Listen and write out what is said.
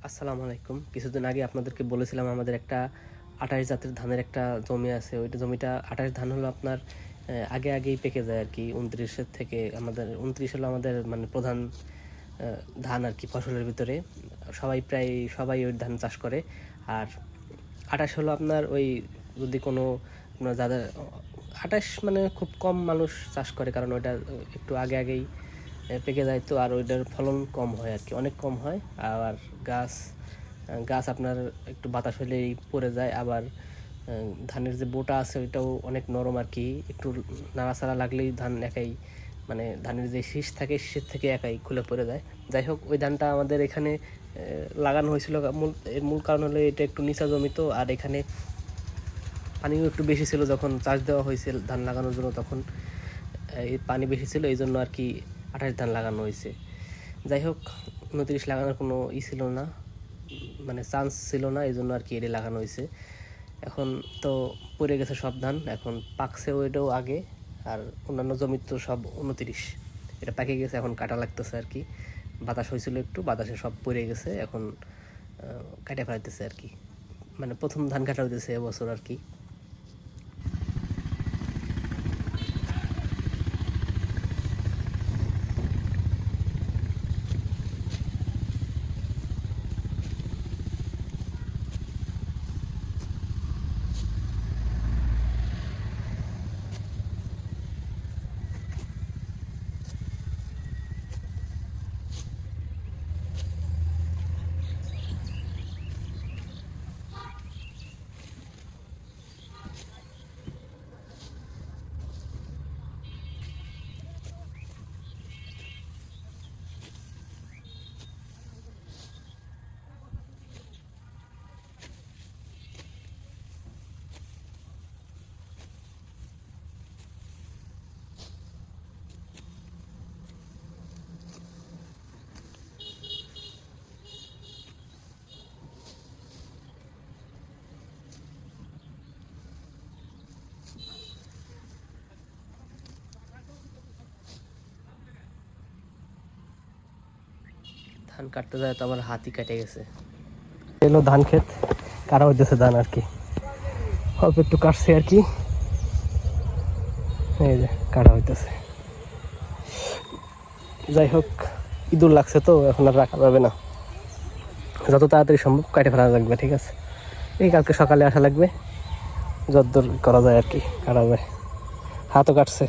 আসসালামু আলাইকুম। কিছুদিন আগে আপনাদেরকে বলেছিলাম আমাদের একটা 28 জাতের ধানের একটা জমি আছে। ওইটা জমিটা 28 ধান হলো আপনার আগেই পেকে যায় আর কি। 29-এর থেকে আমাদের 29 হলো আমাদের মানে প্রধান ধান আর কি ফসলের ভিতরে। সবাই ওই ধান চাষ করে। আর 28 হলো আপনার ওই যদি কোনো আপনার যাদের 28 মানে খুব কম মানুষ চাষ করে, কারণ ওইটা একটু আগেই পেকে যায় তো, আর ওইটার ফলন কম হয় আর কি, অনেক কম হয়। আর গাছ গাছ আপনার একটু বাতাস হলেই পড়ে যায়। আবার ধানের যে বোটা আছে ওইটাও অনেক নরম আর কি, একটু নাড়াচাড়া লাগলেই ধান একাই মানে ধানের যে শীষ থাকে শীষের থেকে একাই খুলে পড়ে যায়। যাই হোক, ওই ধানটা আমাদের এখানে লাগানো হয়েছিল। এর মূল কারণ হলো এটা একটু নিচা জমি তো, আর এখানে পানিও একটু বেশি ছিল। যখন চাষ দেওয়া হয়েছিল ধান লাগানোর জন্য তখন এই পানি বেশি ছিল, এই জন্য আর কি 28 ধান লাগানো হয়েছে। যাই হোক, 29 লাগানোর কোনো ছিল না, মানে চান্স ছিল না, এই জন্য আর কি এটা লাগানো হয়েছে। এখন তো পড়ে গেছে সব ধান, এখন পাকছে ওইটাও আগে। আর অন্যান্য জমির তো সব 29, এটা পাকে গেছে, এখন কাটা লাগতেছে আর কি। বাতাস হয়েছিল একটু, বাতাসে সব পড়ে গেছে, এখন কাটা ফেলাইতেছে আর কি। মানে প্রথম ধান কাটা হইতেছে এবছর আর কি। ধান কাটতে যায় তো আমার হাতই কেটে গেছে। এলো ধান ক্ষেত, কাটা হইতেছে ধান আর কি, অল্প একটু কাটছে আর কি। এই যে কাটা হইতেছে। যাই হোক, ইঁদুর লাগছে তো এখন আর রাখা যাবে না, যত তাড়াতাড়ি সম্ভব কাটে ফেলা লাগবে, ঠিক আছে? এই কালকে সকালে আসা লাগবে, যতদূর করা যায় আর কি কাটা যায়। হাতও কাটছে।